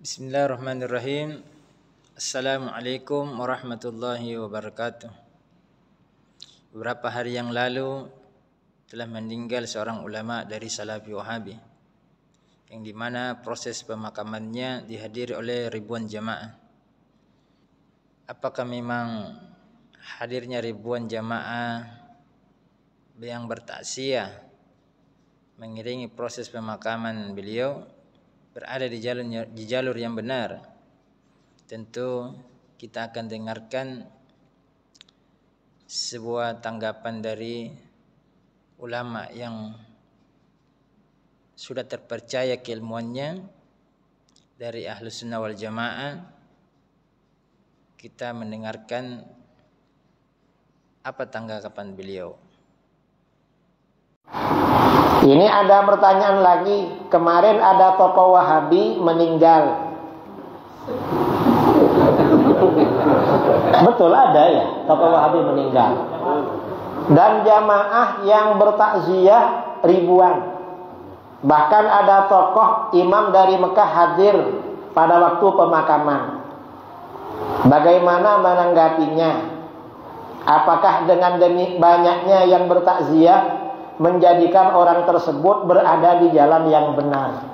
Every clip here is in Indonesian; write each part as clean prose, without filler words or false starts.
Bismillahirrahmanirrahim. Assalamualaikum warahmatullahi wabarakatuh. Beberapa hari yang lalu telah meninggal seorang ulama dari Salafi Wahabi, yang dimana proses pemakamannya dihadiri oleh ribuan jamaah. Apakah memang hadirnya ribuan jamaah yang bertaksiyah mengiringi proses pemakaman beliau berada di jalur yang benar? Tentu kita akan dengarkan sebuah tanggapan dari ulama yang sudah terpercaya keilmuannya dari Ahlus Sunnah wal Jamaah. Kita mendengarkan apa tanggapan beliau. Ini ada pertanyaan lagi. Kemarin ada tokoh Wahabi meninggal. Betul ada ya, tokoh Wahabi meninggal. Dan jamaah yang bertakziah ribuan. Bahkan ada tokoh imam dari Mekah hadir pada waktu pemakaman. Bagaimana menanggapinya? Apakah dengan banyaknya yang bertakziah menjadikan orang tersebut berada di jalan yang benar?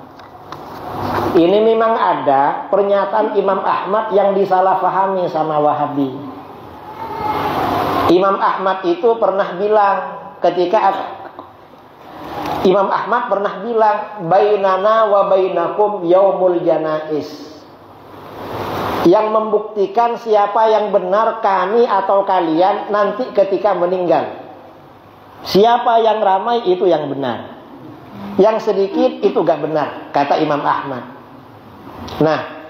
Ini memang ada pernyataan Imam Ahmad yang disalahpahami sama Wahabi. Imam Ahmad itu pernah bilang, Imam Ahmad pernah bilang, bainana wa bainakum yaumul janais. Yang membuktikan siapa yang benar, kami atau kalian nanti ketika meninggal. Siapa yang ramai itu yang benar, yang sedikit itu gak benar, kata Imam Ahmad. Nah,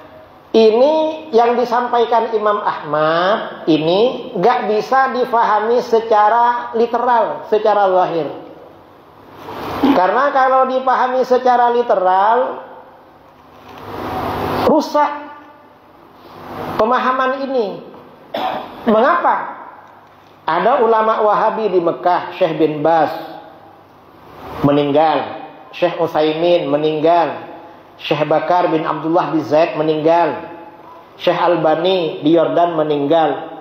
ini yang disampaikan Imam Ahmad ini gak bisa difahami secara literal, secara zahir. Karena kalau dipahami secara literal, rusak pemahaman ini. Mengapa? Ada ulama Wahabi di Mekah, Syekh bin Baz meninggal, Syekh Utsaimin meninggal, Syekh Bakar bin Abdullah bin Zaid meninggal, Syekh Albani di Yordan meninggal.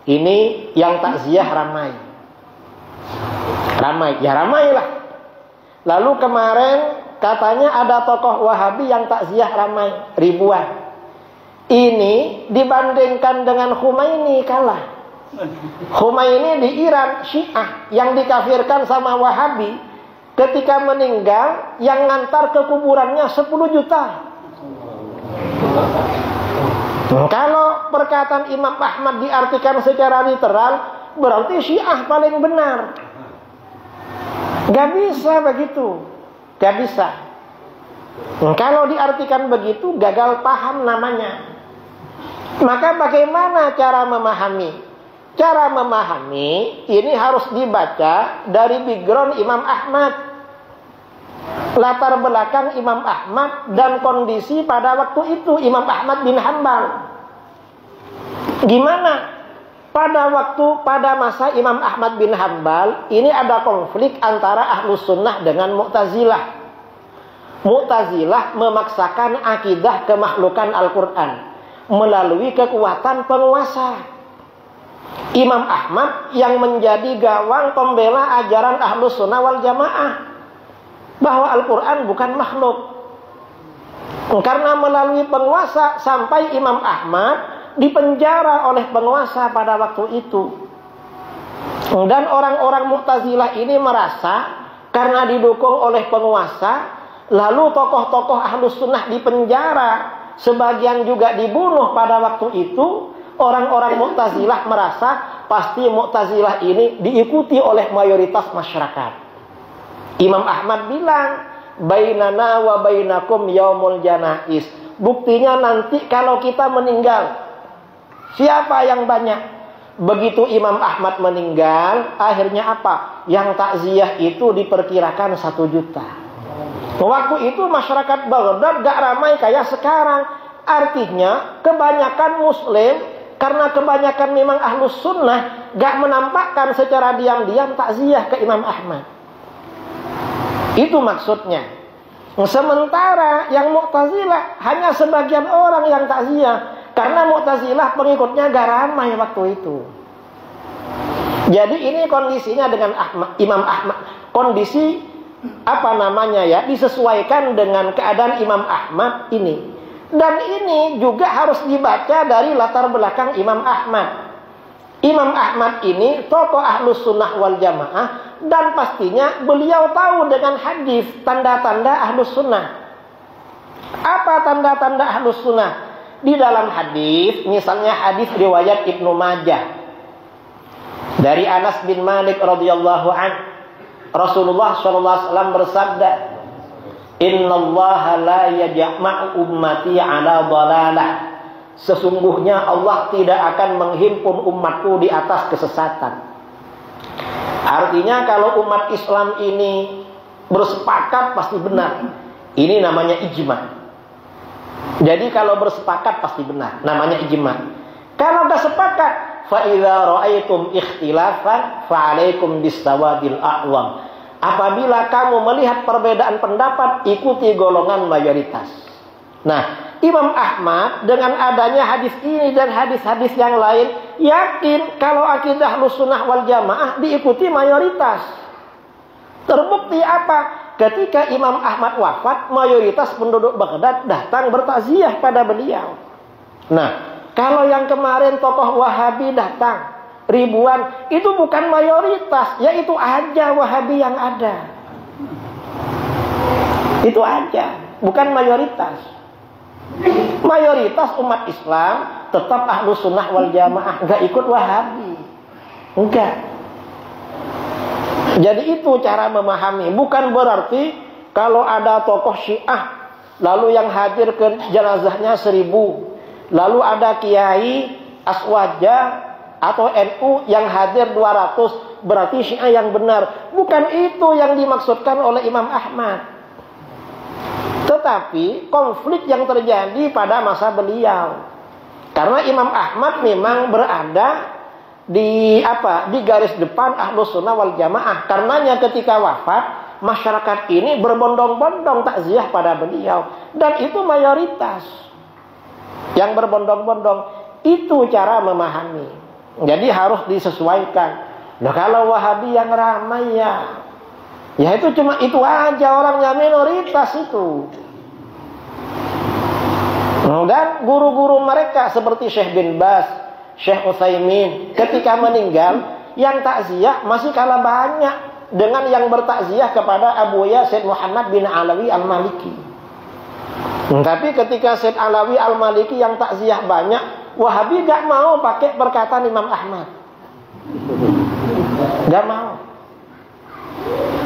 Ini yang takziah ramai. Ya ramailah. Lalu kemarin katanya ada tokoh Wahabi yang takziah ramai, ribuan. Ini dibandingkan dengan Khomeini kalah. Khomeini di Iran, Syiah yang dikafirkan sama Wahabi, ketika meninggal yang ngantar ke kuburannya 10 juta. Kalau perkataan Imam Ahmad diartikan secara literal, berarti Syiah paling benar. Gak bisa begitu, gak bisa. Kalau diartikan begitu, gagal paham namanya. Maka bagaimana cara memahami? Cara memahami ini harus dibaca dari background Imam Ahmad, latar belakang Imam Ahmad dan kondisi pada waktu itu Imam Ahmad bin Hanbal. Gimana? Pada masa Imam Ahmad bin Hanbal ini ada konflik antara Ahlus Sunnah dengan Mu'tazilah. Mu'tazilah memaksakan akidah kemakhlukan Al-Quran melalui kekuatan penguasa. Imam Ahmad yang menjadi gawang pembela ajaran Ahlus Sunnah wal Jamaah bahwa Al-Quran bukan makhluk. Karena melalui penguasa sampai Imam Ahmad dipenjara oleh penguasa pada waktu itu. Dan orang-orang Mu'tazilah ini merasa karena didukung oleh penguasa, lalu tokoh-tokoh Ahlus Sunnah dipenjara, sebagian juga dibunuh pada waktu itu. Orang-orang Mu'tazilah merasa pasti Mu'tazilah ini diikuti oleh mayoritas masyarakat. Imam Ahmad bilang, bainana wa bainakum yaumul janais. Buktinya nanti kalau kita meninggal, siapa yang banyak? Begitu Imam Ahmad meninggal, akhirnya apa? Yang takziah itu diperkirakan 1 juta. Waktu itu masyarakat Baghdad gak ramai kayak sekarang. Artinya kebanyakan Muslim, karena kebanyakan memang Ahlus Sunnah, gak menampakkan secara diam-diam takziah ke Imam Ahmad. Itu maksudnya. Sementara yang Mu'tazilah hanya sebagian orang yang takziah, karena Mu'tazilah pengikutnya gak ramai waktu itu. Jadi ini kondisinya dengan Imam Ahmad, kondisi disesuaikan dengan keadaan Imam Ahmad ini. Dan ini juga harus dibaca dari latar belakang Imam Ahmad. Imam Ahmad ini tokoh Ahlus Sunnah wal Jamaah, dan pastinya beliau tahu dengan hadis tanda-tanda Ahlus Sunnah. Apa tanda-tanda Ahlus Sunnah? Di dalam hadis, misalnya hadis riwayat Ibnu Majah dari Anas bin Malik radhiyallahu anhu, Rasulullah sallallahu alaihi wasallam bersabda, "Innallaha la yajma'u ummati 'ala dhalalah." Sesungguhnya Allah tidak akan menghimpun umatku di atas kesesatan. Artinya kalau umat Islam ini bersepakat pasti benar. Ini namanya ijma. Jadi kalau bersepakat pasti benar, namanya ijma. Kalau enggak sepakat, fa idza ra'aitum ikhtilafan fa 'alaikum bis-sawadil a'wam. Apabila kamu melihat perbedaan pendapat, ikuti golongan mayoritas. Nah, Imam Ahmad dengan adanya hadis ini dan hadis-hadis yang lain yakin kalau akidah Ahlus Sunnah wal Jamaah diikuti mayoritas. Terbukti apa? Ketika Imam Ahmad wafat, mayoritas penduduk Baghdad datang bertakziah pada beliau. Nah, kalau yang kemarin tokoh Wahabi datang ribuan, itu bukan mayoritas, yaitu aja Wahabi yang ada. Itu aja, bukan mayoritas. Mayoritas umat Islam tetap Ahlus Sunnah wal Jamaah, enggak ikut Wahabi. Enggak. Jadi itu cara memahami. Bukan berarti kalau ada tokoh Syiah lalu yang hadir ke jenazahnya 1000, lalu ada Kiai Aswaja atau NU yang hadir 200, berarti Syiah yang benar. Bukan itu yang dimaksudkan oleh Imam Ahmad. Tetapi konflik yang terjadi pada masa beliau. Karena Imam Ahmad memang berada di garis depan Ahlus Sunnah wal Jamaah. Karenanya ketika wafat, masyarakat ini berbondong-bondong takziah pada beliau. Dan itu mayoritas yang berbondong-bondong. Itu cara memahami. Jadi harus disesuaikan. Nah, kalau Wahabi yang ramai ya itu cuma itu aja, orangnya minoritas itu. Dan guru-guru mereka seperti Syekh bin Baz, Syekh Utsaimin, ketika meninggal yang takziah masih kalah banyak dengan yang bertakziah kepada Abu Yazid Muhammad bin Alawi Al-Maliki. Tapi ketika Syed Alawi Al-Maliki yang takziah banyak, Wahabi gak mau pakai perkataan Imam Ahmad. Gak mau.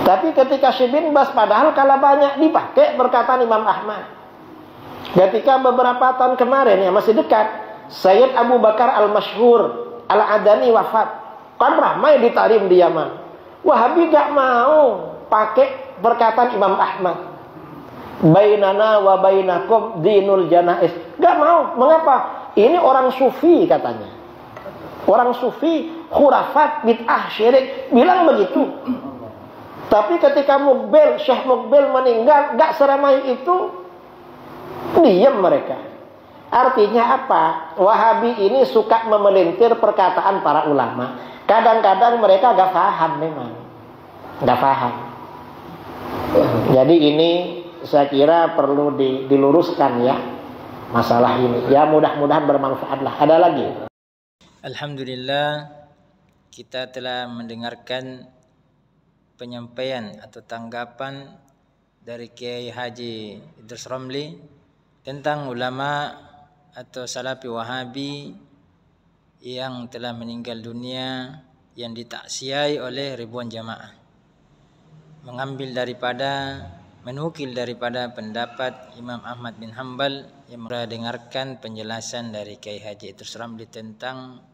Tapi ketika Syekh bin Baz padahal kalah banyak, dipakai perkataan Imam Ahmad. Ketika beberapa tahun kemarin masih dekat, Sayyid Abu Bakar Al-Masyhur Al-Adani wafat. Kan ramai di Tarim di Yaman. Wahabi gak mau pakai perkataan Imam Ahmad. Bainana wa bainakum dinul janais. Gak mau. Mengapa? Ini orang sufi katanya. Orang sufi, khurafat, bid'ah, syirik. Bilang begitu. Tapi ketika Syekh Muqbil meninggal, gak seramai itu, diam mereka. Artinya apa? Wahabi ini suka memelintir perkataan para ulama. Kadang-kadang mereka gak paham memang. Gak paham. Jadi ini saya kira perlu diluruskan ya, masalah ini. Ya mudah-mudahan bermanfaat lah. Ada lagi? Alhamdulillah, kita telah mendengarkan penyampaian atau tanggapan dari Kiai Haji Idrus Ramli tentang ulama atau salafi Wahabi yang telah meninggal dunia, yang ditaksiai oleh ribuan jamaah. Menukil daripada pendapat Imam Ahmad bin Hanbal, yang sudah dengarkan penjelasan dari Kiai Haji Idrus Ramli tentang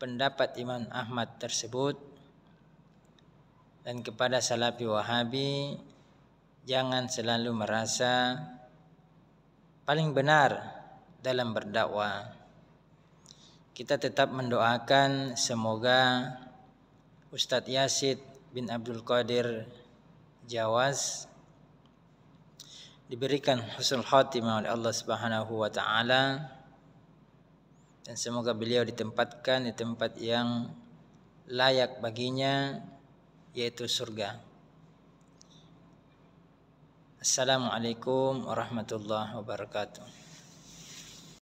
pendapat Imam Ahmad tersebut. Dan kepada salafi Wahabi, jangan selalu merasa paling benar dalam berdakwah. Kita tetap mendoakan semoga Ustadz Yasid bin Abdul Qadir Jawas diberikan husnul khatimah oleh Allah Subhanahu wa taala, dan semoga beliau ditempatkan di tempat yang layak baginya, yaitu surga. Assalamualaikum warahmatullahi wabarakatuh.